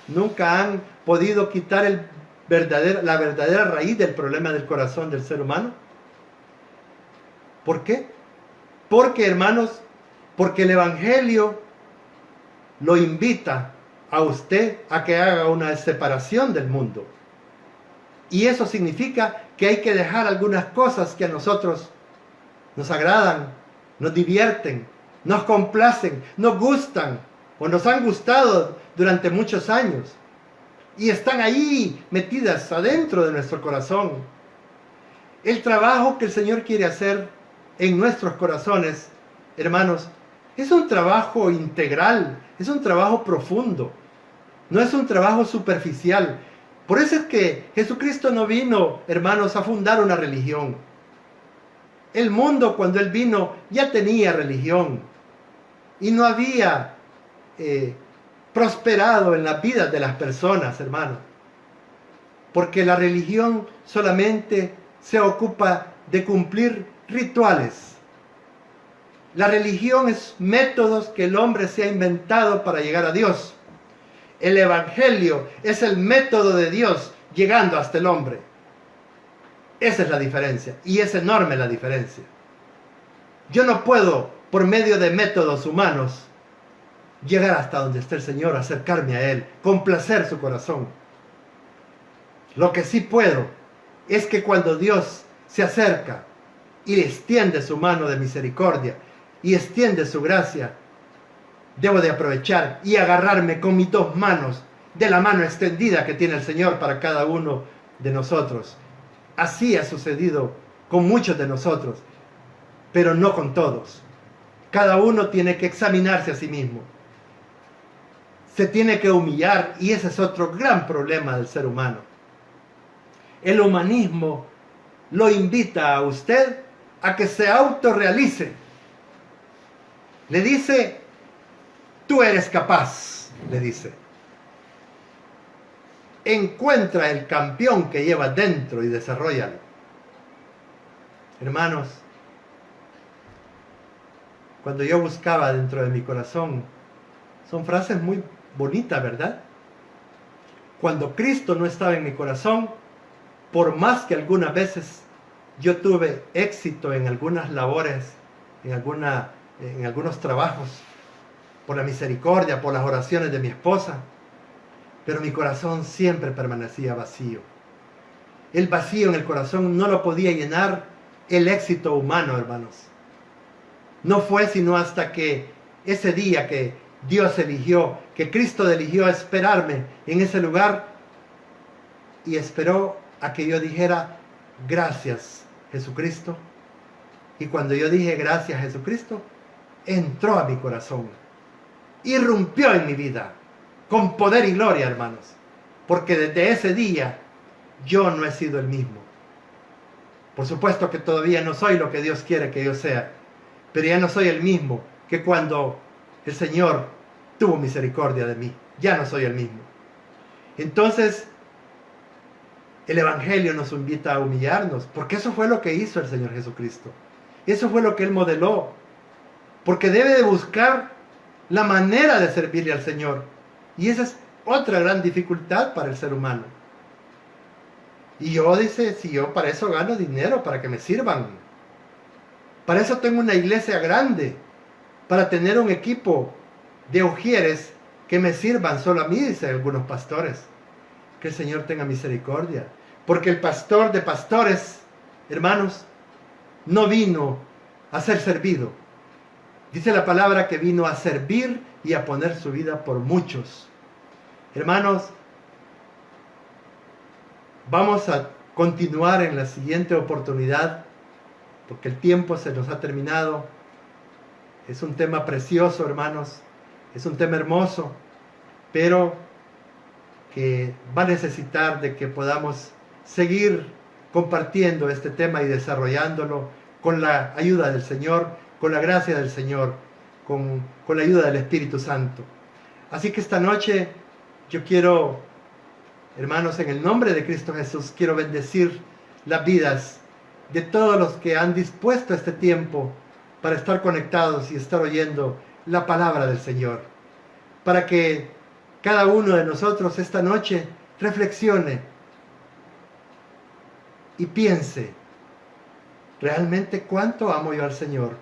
Nunca han podido quitar la verdadera raíz del problema del corazón del ser humano. ¿Por qué? Porque, hermanos, porque el Evangelio lo invita a usted a que haga una separación del mundo. Y eso significa que hay que dejar algunas cosas que a nosotros nos agradan, nos divierten, nos complacen, nos gustan o nos han gustado durante muchos años y están ahí metidas adentro de nuestro corazón. El trabajo que el Señor quiere hacer en nuestros corazones, hermanos, es un trabajo integral, es un trabajo profundo, no es un trabajo superficial. Por eso es que Jesucristo no vino, hermanos, a fundar una religión. El mundo, cuando Él vino, ya tenía religión y no había prosperado en las vidas de las personas, hermanos. Porque la religión solamente se ocupa de cumplir rituales. La religión es métodos que el hombre se ha inventado para llegar a Dios. El Evangelio es el método de Dios llegando hasta el hombre. Esa es la diferencia, y es enorme la diferencia. Yo no puedo, por medio de métodos humanos, llegar hasta donde está el Señor, acercarme a Él, complacer su corazón. Lo que sí puedo es que cuando Dios se acerca y extiende su mano de misericordia y extiende su gracia, debo de aprovechar y agarrarme con mis dos manos de la mano extendida que tiene el Señor para cada uno de nosotros. Así ha sucedido con muchos de nosotros, pero no con todos. Cada uno tiene que examinarse a sí mismo. Se tiene que humillar, y ese es otro gran problema del ser humano. El humanismo lo invita a usted a que se autorrealice. Le dice: tú eres capaz, le dice. Encuentra el campeón que llevas dentro y desarróllalo. Hermanos, cuando yo buscaba dentro de mi corazón, son frases muy bonitas, ¿verdad? Cuando Cristo no estaba en mi corazón, por más que algunas veces yo tuve éxito en algunas labores, en algunos trabajos, por la misericordia, por las oraciones de mi esposa, pero mi corazón siempre permanecía vacío. El vacío en el corazón no lo podía llenar el éxito humano, hermanos. No fue sino hasta que ese día que Dios eligió, que Cristo eligió esperarme en ese lugar, y esperó a que yo dijera: gracias, Jesucristo. Y cuando yo dije gracias, Jesucristo, entró a mi corazón, irrumpió en mi vida con poder y gloria, hermanos, porque desde ese día yo no he sido el mismo. Por supuesto que todavía no soy lo que Dios quiere que yo sea, pero ya no soy el mismo que cuando el Señor tuvo misericordia de mí. Ya no soy el mismo. Entonces, el Evangelio nos invita a humillarnos, porque eso fue lo que hizo el Señor Jesucristo. Eso fue lo que Él modeló. Porque debe de buscar la manera de servirle al Señor. Y esa es otra gran dificultad para el ser humano. Y yo, dice, si yo para eso gano dinero, para que me sirvan. Para eso tengo una iglesia grande, para tener un equipo de ujieres que me sirvan solo a mí, dicen algunos pastores. Que el Señor tenga misericordia. Porque el pastor de pastores, hermanos, no vino a ser servido. Dice la palabra que vino a servir y a poner su vida por muchos. Hermanos, vamos a continuar en la siguiente oportunidad, porque el tiempo se nos ha terminado. Es un tema precioso, hermanos. Es un tema hermoso, pero que va a necesitar de que podamos seguir compartiendo este tema y desarrollándolo con la ayuda del Señor, con la gracia del Señor, con la ayuda del Espíritu Santo. Así que esta noche yo quiero, hermanos, en el nombre de Cristo Jesús, quiero bendecir las vidas de todos los que han dispuesto este tiempo para estar conectados y estar oyendo la palabra del Señor, para que cada uno de nosotros esta noche reflexione y piense, ¿realmente cuánto amo yo al Señor?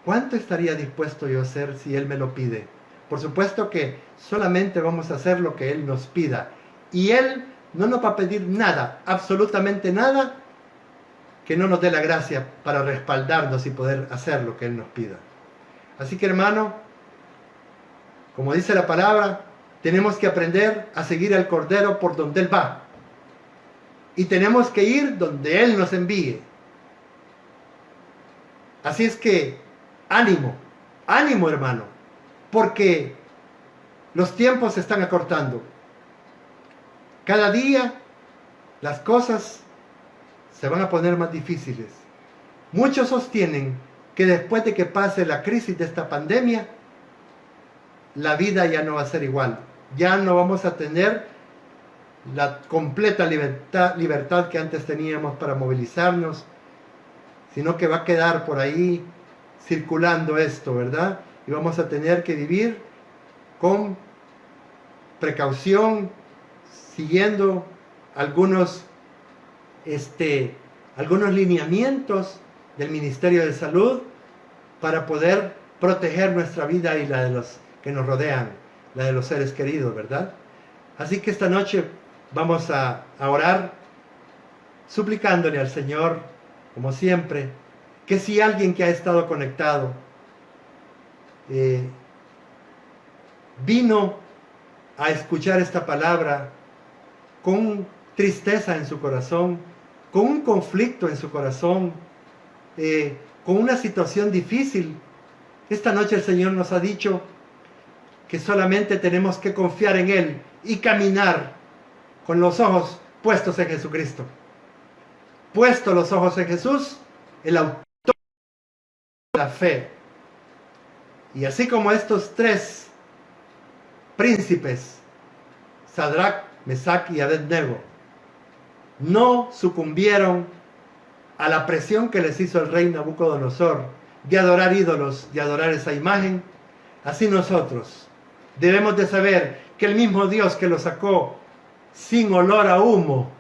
¿Cuánto estaría dispuesto yo a hacer si Él me lo pide? Por supuesto que solamente vamos a hacer lo que Él nos pida. Y Él no nos va a pedir nada, absolutamente nada, que no nos dé la gracia para respaldarnos y poder hacer lo que Él nos pida. Así que, hermano, como dice la palabra, tenemos que aprender a seguir al Cordero por donde Él va. Y tenemos que ir donde Él nos envíe. Así es que, ánimo, ánimo, hermano, porque los tiempos se están acortando. Cada día las cosas se van a poner más difíciles. Muchos sostienen que después de que pase la crisis de esta pandemia, la vida ya no va a ser igual. Ya no vamos a tener la completa libertad que antes teníamos para movilizarnos, sino que va a quedar por ahí circulando esto, ¿verdad? Y vamos a tener que vivir con precaución, siguiendo algunos lineamientos del Ministerio de Salud para poder proteger nuestra vida y la de los que nos rodean, la de los seres queridos, ¿verdad? Así que esta noche vamos a orar suplicándole al Señor, como siempre, que si alguien que ha estado conectado vino a escuchar esta palabra con tristeza en su corazón, con un conflicto en su corazón, con una situación difícil, esta noche el Señor nos ha dicho que solamente tenemos que confiar en Él y caminar con los ojos puestos en Jesucristo. Puestos los ojos en Jesús, el autor de la fe. Y así como estos tres príncipes, Sadrach, Mesach y Abednego, no sucumbieron a la presión que les hizo el rey Nabucodonosor de adorar ídolos, de adorar esa imagen, así nosotros debemos de saber que el mismo Dios que los sacó sin olor a humo,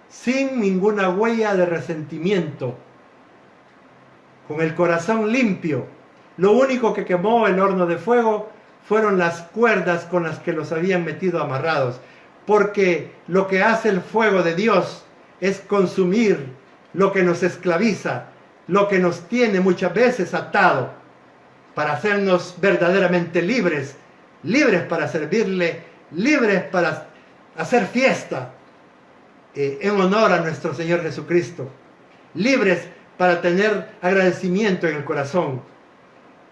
sin ninguna huella de resentimiento, con el corazón limpio, lo único que quemó el horno de fuego fueron las cuerdas con las que los habían metido amarrados, porque lo que hace el fuego de Dios es consumir lo que nos esclaviza, lo que nos tiene muchas veces atado, para hacernos verdaderamente libres, libres para servirle, libres para hacer fiesta en honor a nuestro Señor Jesucristo, libres para tener agradecimiento en el corazón.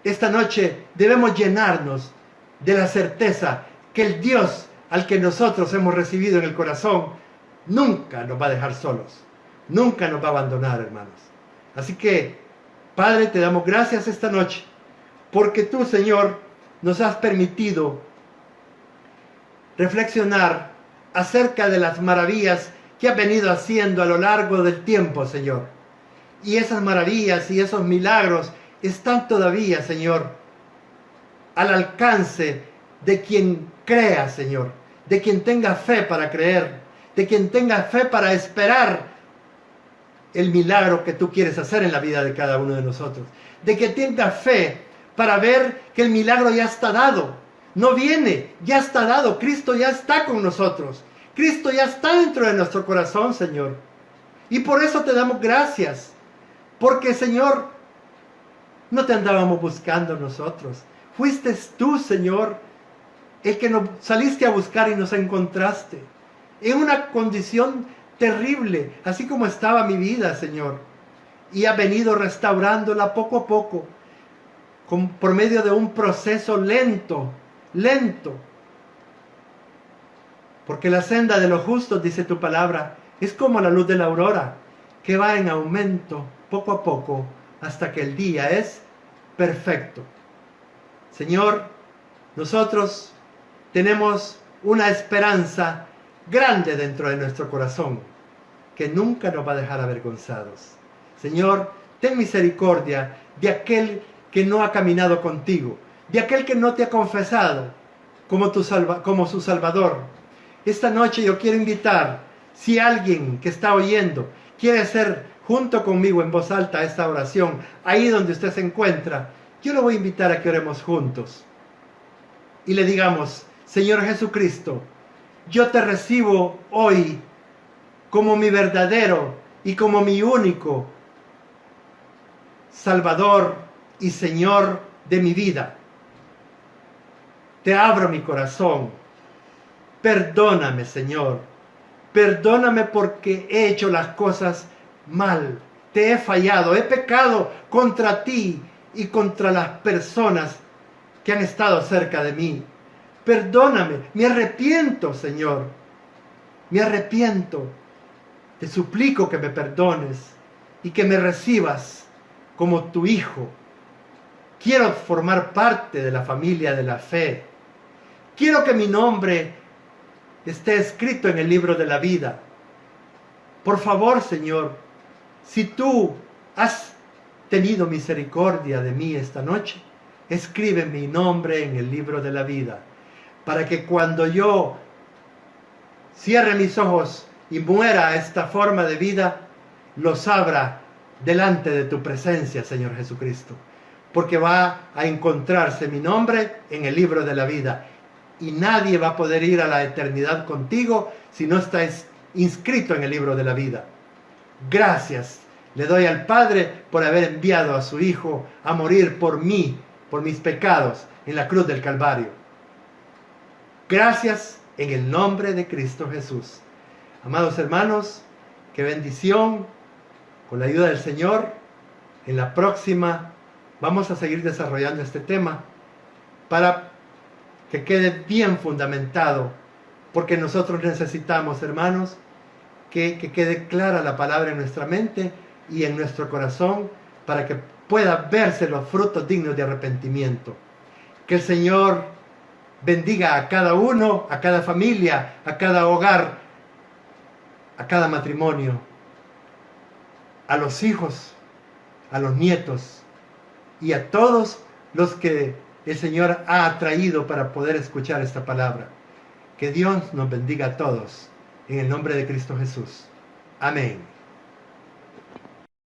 Esta noche debemos llenarnos de la certeza que el Dios al que nosotros hemos recibido en el corazón nunca nos va a dejar solos, nunca nos va a abandonar, hermanos. Así que, Padre, te damos gracias esta noche, porque tú, Señor, nos has permitido reflexionar acerca de las maravillas que has venido haciendo a lo largo del tiempo, Señor. Y esas maravillas y esos milagros están todavía, Señor, al alcance de quien crea, Señor, de quien tenga fe para creer, de quien tenga fe para esperar el milagro que tú quieres hacer en la vida de cada uno de nosotros. De que tenga fe para ver que el milagro ya está dado. No viene, ya está dado. Cristo ya está con nosotros. Cristo ya está dentro de nuestro corazón, Señor. Y por eso te damos gracias. Porque, Señor, no te andábamos buscando nosotros. Fuiste tú, Señor, el que nos saliste a buscar y nos encontraste. En una condición terrible, así como estaba mi vida, Señor. Y ha venido restaurándola poco a poco, por medio de un proceso lento. Porque la senda de los justos, dice tu palabra, es como la luz de la aurora, que va en aumento poco a poco hasta que el día es perfecto. Señor, nosotros tenemos una esperanza grande dentro de nuestro corazón, que nunca nos va a dejar avergonzados. Señor, ten misericordia de aquel que no ha caminado contigo, de aquel que no te ha confesado como su Salvador. Esta noche yo quiero invitar, si alguien que está oyendo quiere hacer junto conmigo en voz alta esta oración, ahí donde usted se encuentra, yo lo voy a invitar a que oremos juntos. Y le digamos, Señor Jesucristo, yo te recibo hoy como mi verdadero y como mi único Salvador y Señor de mi vida. Te abro mi corazón. Perdóname, Señor. Perdóname porque he hecho las cosas mal. Te he fallado, he pecado contra ti y contra las personas que han estado cerca de mí. Perdóname, me arrepiento, Señor. Me arrepiento. Te suplico que me perdones y que me recibas como tu hijo. Quiero formar parte de la familia de la fe. Quiero que mi nombre esté escrito en el libro de la vida. Por favor, Señor, si tú has tenido misericordia de mí esta noche, escribe mi nombre en el libro de la vida, para que cuando yo cierre mis ojos y muera esta forma de vida, los abra delante de tu presencia, Señor Jesucristo, porque va a encontrarse mi nombre en el libro de la vida y nadie va a poder ir a la eternidad contigo si no está inscrito en el libro de la vida. Gracias le doy al Padre por haber enviado a su Hijo a morir por mí, por mis pecados, en la cruz del Calvario. Gracias en el nombre de Cristo Jesús. Amados hermanos, qué bendición. Con la ayuda del Señor, en la próxima vamos a seguir desarrollando este tema para que quede bien fundamentado, porque nosotros necesitamos, hermanos, que quede clara la palabra en nuestra mente y en nuestro corazón para que pueda verse los frutos dignos de arrepentimiento. Que el Señor bendiga a cada uno, a cada familia, a cada hogar, a cada matrimonio, a los hijos, a los nietos y a todos los que el Señor ha atraído para poder escuchar esta palabra. Que Dios nos bendiga a todos, en el nombre de Cristo Jesús. Amén.